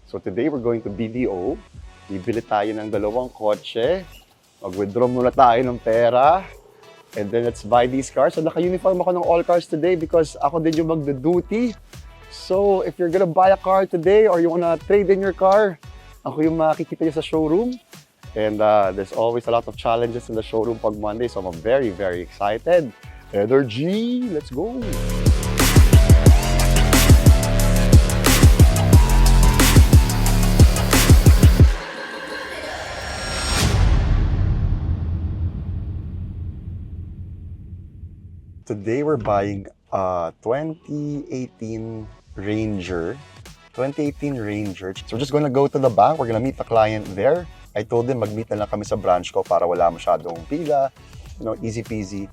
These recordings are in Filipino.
So today we're going to BDO. Bibili tayo ng dalawang kotse. Mag-withdraw muna tayo ng pera. And then let's buy these cars. So naka-uniform ako ng all cars today because ako din yung magda-duty. So if you're gonna buy a car today or you wanna trade in your car, ako yung makikita niyo sa showroom. And there's always a lot of challenges in the showroom pag Monday. So I'm very, very excited. Energy! Let's go! Today we're buying a 2018 Ranger. 2018 Ranger. So we're just gonna go to the bank. We're gonna meet the client there. I told him mag-meet na lang kami sa branch ko para wala masyadong pila. You know, easy peasy.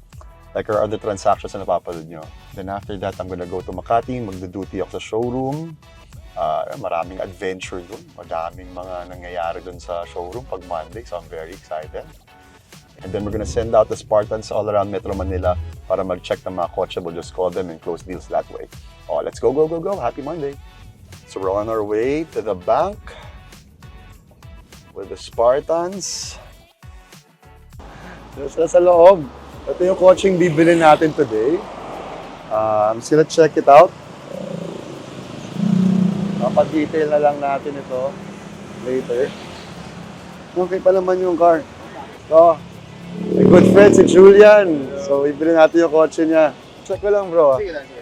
Like our other transactions na napapanood nyo. Then after that, I'm gonna go to Makati. Magdo-duty ako sa showroom. Maraming adventure dun. Madaming mga nangyayari dun sa showroom pag Monday. So I'm very excited. And then we're gonna send out the Spartans all around Metro Manila para mag-check ng mga kotse. We'll just call them and close deals that way. Oh, let's go, go, go, go. Happy Monday. So we're on our way to the bank with the Spartans. Sa loob. Ito yung kotseng bibili natin today. I'm just gonna check it out. Kapag-detail na lang natin ito later. Okay pa naman yung car. So, my good friend si Julian. So, bibili natin yung kotse niya. Check ko lang, bro. Sige lang, sige.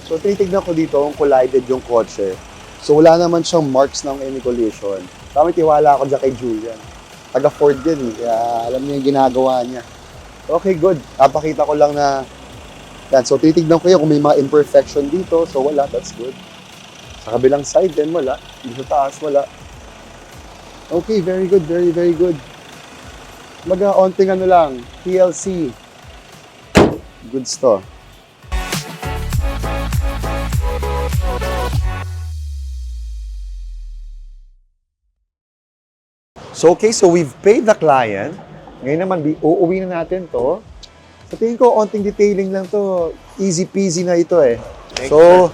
So, titignan ko dito kung collided yung kotse. So, wala naman siyang marks ng any collision. Tama, tiwala ako dyan kay Julian. Taga Ford yan, kaya alam niya yung ginagawa niya. Okay, good. Napakita ko lang na yan. So, titignan ko yun kung may mga imperfection dito. So, wala. That's good. Sa kabilang side din, wala. Dito taas, wala. Okay, very good. Very, very good. Onting ano lang, TLC. Goods to. So, okay, so we've paid the client. Ngayon naman, uuwi na natin to. Sa tingin ko, onting detailing lang to. Easy peasy na ito eh. So,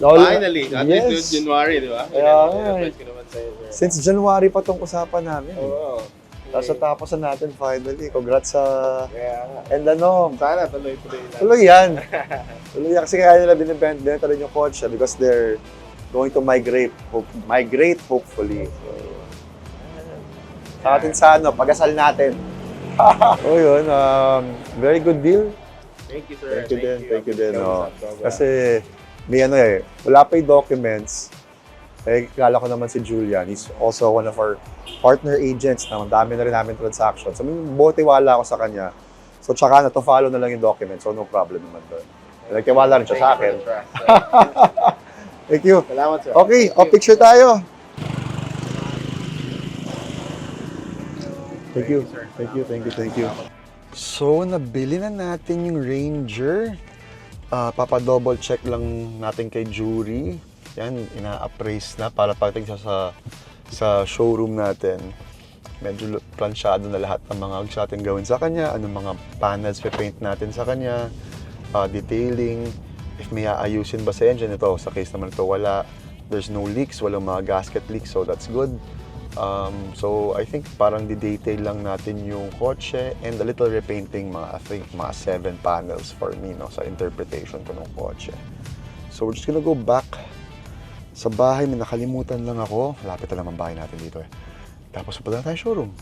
Finally, at yes. least January, di ba? Kaya nga eh. Advice ko naman sa'yo, sir. Since January pa tong usapan namin. Oo. Tapos natapos na natin finally. Congrats sa... Kaya nga. And ano, Sana tuloy-tuloy lang. tuloy yan. Tuloy yan. Kasi kaya nila binibenta rin yung kotse because they're going to migrate hopefully. So, sa atin sa ano, pag-asal natin. Oh yun, very good deal. Thank you, sir. Thank you din. Oh. Kasi may ano eh, wala pa yung documents. Eh, kala ko naman si Julian, he's also one of our partner agents na dami na rin namin transactions. So, may tiwala ako sa kanya. So, tsaka na to follow na lang yung documents. So, no problem naman doon. Nagtiwala rin siya sa akin. Thank you. Salamat, sir. Okay, picture tayo. Thank you. Thank you. So, nabili na natin yung Ranger. Papa-double check lang natin kay Jury. Yan, ina-appraise na para pagdating siya sa showroom natin. Medyo plansyado na lahat ng mga gusto natin gawin sa kanya, anong mga panels paint natin sa kanya, detailing, if may aayusin ba sa engine. Ito, sa case naman ito, wala. There's no leaks, walang mga gasket leaks, so that's good. So I think parang di-detail lang natin yung kotse and a little repainting, I think mga 7 panels for me, no, sa interpretation ko ng kotse. So we're just gonna go back sa bahay. May nakalimutan lang ako. Lapit na lang ang bahay natin dito eh. Tapos punta na tayo showroom.